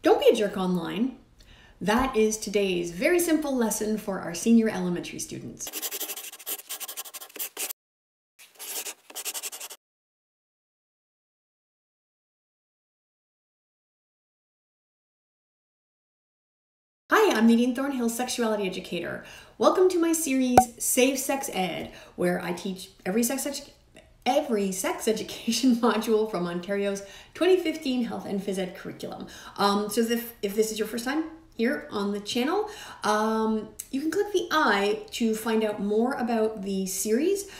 Don't be a jerk online. That is today's very simple lesson for our senior elementary students. Hi, I'm Nadine Thornhill, sexuality educator. Welcome to my series, Safe Sex Ed, where I teach every sex education module from Ontario's 2015 Health and Phys Ed curriculum. So if this is your first time here on the channel, you can click the I to find out more about the series.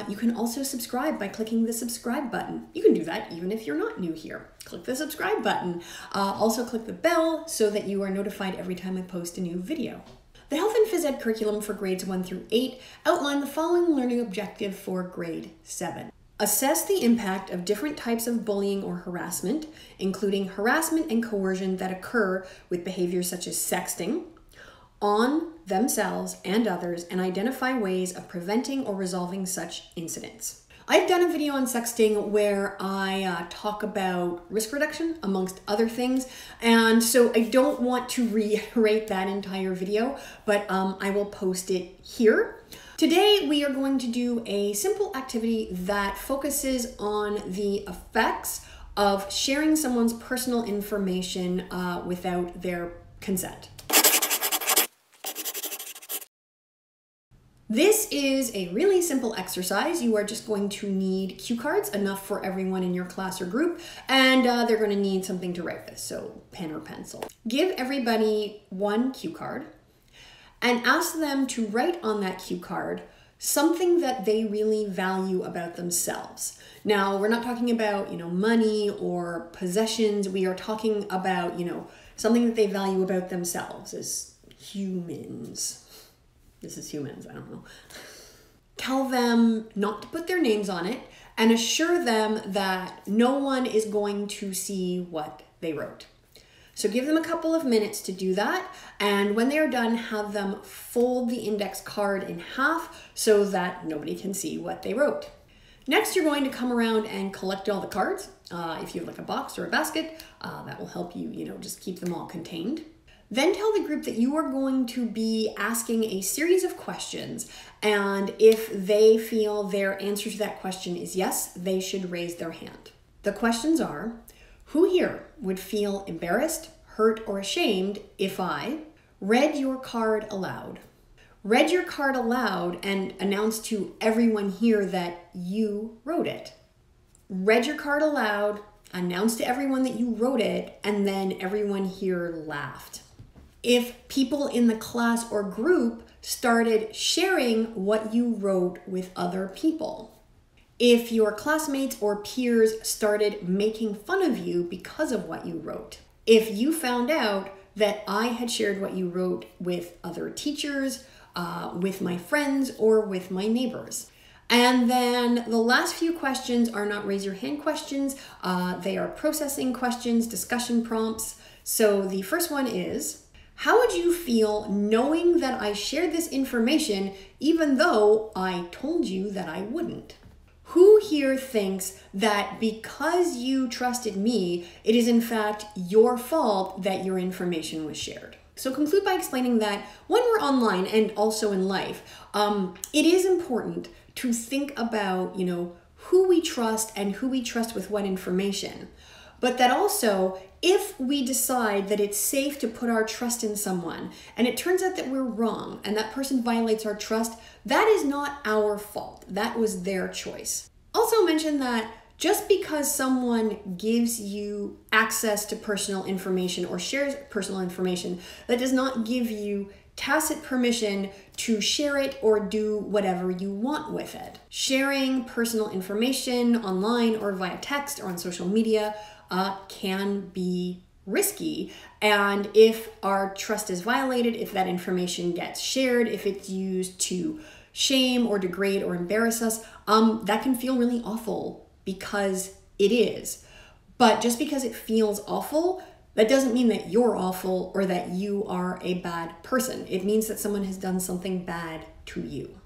You can also subscribe by clicking the subscribe button. You can do that even if you're not new here. Click the subscribe button. Also click the bell so that you are notified every time I post a new video. The Health and Phys Ed curriculum for grades 1 through 8 outline the following learning objective for grade 7. Assess the impact of different types of bullying or harassment, including harassment and coercion that occur with behaviors such as sexting, on themselves and others, and identify ways of preventing or resolving such incidents. I've done a video on sexting where I talk about risk reduction amongst other things, and so I don't want to reiterate that entire video, but I will post it here. Today we are going to do a simple activity that focuses on the effects of sharing someone's personal information without their consent. This is a really simple exercise. You are just going to need cue cards, enough for everyone in your class or group, and they're going to need something to write with, so pen or pencil. Give everybody one cue card and ask them to write on that cue card something that they really value about themselves. Now, we're not talking about, money or possessions. We are talking about, something that they value about themselves as humans. This is humans, I don't know. Tell them not to put their names on it and assure them that no one is going to see what they wrote. So give them a couple of minutes to do that, and when they are done, have them fold the index card in half so that nobody can see what they wrote. Next, you're going to come around and collect all the cards. If you have like a box or a basket, that will help you, just keep them all contained. Then tell the group that you are going to be asking a series of questions, and if they feel their answer to that question is yes, they should raise their hand. The questions are, who here would feel embarrassed, hurt, or ashamed if I read your card aloud? Read your card aloud and announce to everyone here that you wrote it. Read your card aloud, announce to everyone that you wrote it, and then everyone here laughed. If people in the class or group started sharing what you wrote with other people. If your classmates or peers started making fun of you because of what you wrote. If you found out that I had shared what you wrote with other teachers, with my friends, or with my neighbors. And then the last few questions are not raise your hand questions. They are processing questions, discussion prompts. So the first one is, how would you feel knowing that I shared this information even though I told you that I wouldn't? Who here thinks that because you trusted me, it is in fact your fault that your information was shared? So conclude by explaining that when we're online and also in life, it is important to think about, who we trust and who we trust with what information. But that also, if we decide that it's safe to put our trust in someone, and it turns out that we're wrong, and that person violates our trust, that is not our fault. That was their choice. Also mention that just because someone gives you access to personal information or shares personal information, that does not give you tacit permission to share it or do whatever you want with it. Sharing personal information online or via text or on social media can be risky, and if our trust is violated, if that information gets shared, if it's used to shame or degrade or embarrass us, that can feel really awful, because it is. But just because it feels awful, that doesn't mean that you're awful or that you are a bad person. It means that someone has done something bad to you.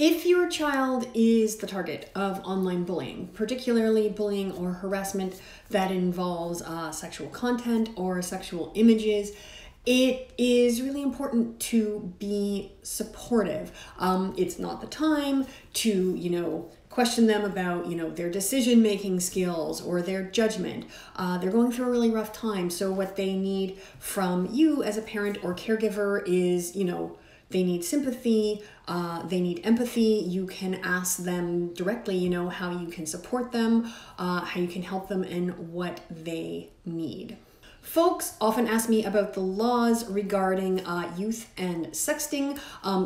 If your child is the target of online bullying, particularly bullying or harassment that involves sexual content or sexual images, it is really important to be supportive. It's not the time to, question them about, their decision-making skills or their judgment. They're going through a really rough time. So what they need from you as a parent or caregiver is, they need sympathy, they need empathy. You can ask them directly, how you can support them, how you can help them, and what they need. Folks often ask me about the laws regarding youth and sexting,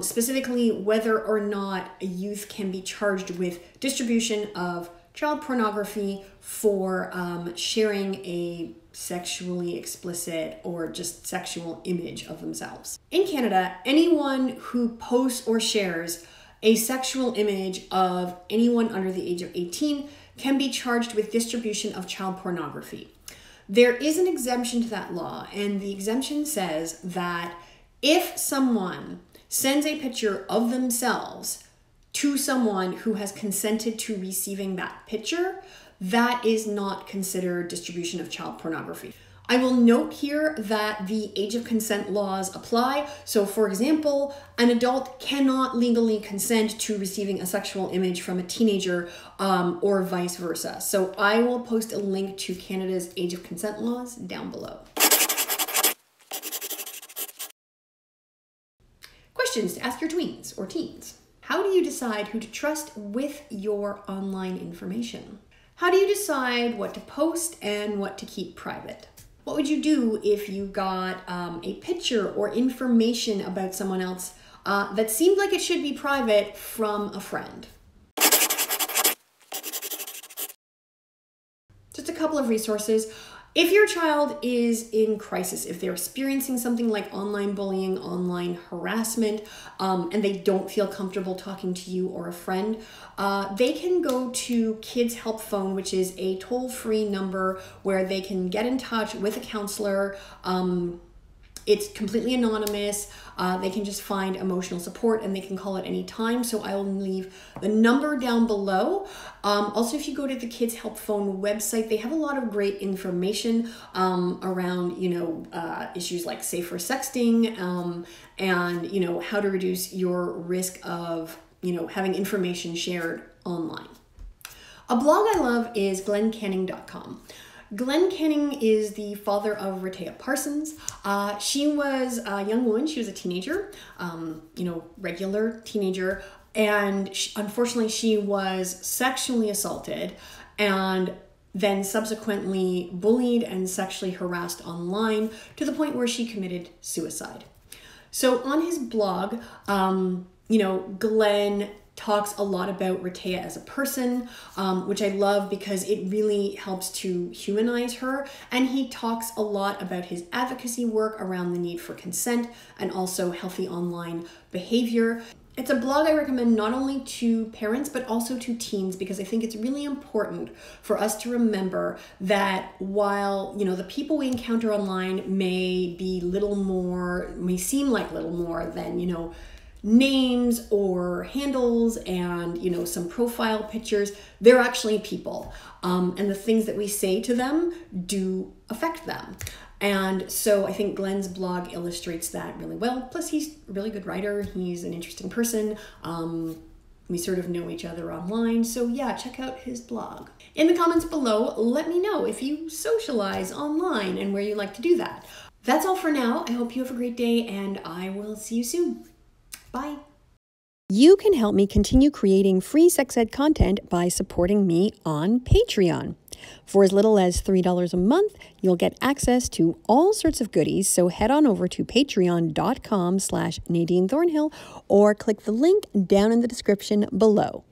specifically whether or not a youth can be charged with distribution of child pornography for sharing a sexually explicit or just sexual image of themselves. In Canada, anyone who posts or shares a sexual image of anyone under the age of 18 can be charged with distribution of child pornography. There is an exemption to that law, and the exemption says that if someone sends a picture of themselves to someone who has consented to receiving that picture, that is not considered distribution of child pornography. I will note here that the age of consent laws apply. So for example, an adult cannot legally consent to receiving a sexual image from a teenager or vice versa. So I will post a link to Canada's age of consent laws down below. Questions to ask your tweens or teens. How do you decide who to trust with your online information? How do you decide what to post and what to keep private? What would you do if you got a picture or information about someone else that seemed like it should be private from a friend? Just a couple of resources. If your child is in crisis, if they're experiencing something like online bullying, online harassment, and they don't feel comfortable talking to you or a friend, they can go to Kids Help Phone, which is a toll-free number where they can get in touch with a counselor. It's completely anonymous. They can just find emotional support and they can call at any time. So I will leave the number down below. Also, if you go to the Kids Help Phone website, they have a lot of great information around, issues like safer sexting and, how to reduce your risk of, having information shared online. A blog I love is glencanning.com. Glen Canning is the father of Rehtaeh Parsons. She was a young woman. She was a teenager, regular teenager. And unfortunately, she was sexually assaulted and then subsequently bullied and sexually harassed online to the point where she committed suicide. So on his blog, Glenn talks a lot about Rehtaeh as a person, which I love because it really helps to humanize her. And he talks a lot about his advocacy work around the need for consent and also healthy online behavior. It's a blog I recommend not only to parents, but also to teens, because I think it's really important for us to remember that while, the people we encounter online may seem like little more than, names or handles and some profile pictures, they're actually people, and the things that we say to them do affect them. And so I think Glenn's blog illustrates that really well. Plus he's a really good writer. He's an interesting person. We sort of know each other online. So yeah, check out his blog. In the comments below, let me know if you socialize online and where you like to do that. That's all for now. I hope you have a great day and I will see you soon. Bye. You can help me continue creating free sex ed content by supporting me on Patreon. For as little as $3 a month, you'll get access to all sorts of goodies. So head on over to patreon.com/Nadine Thornhill or click the link down in the description below.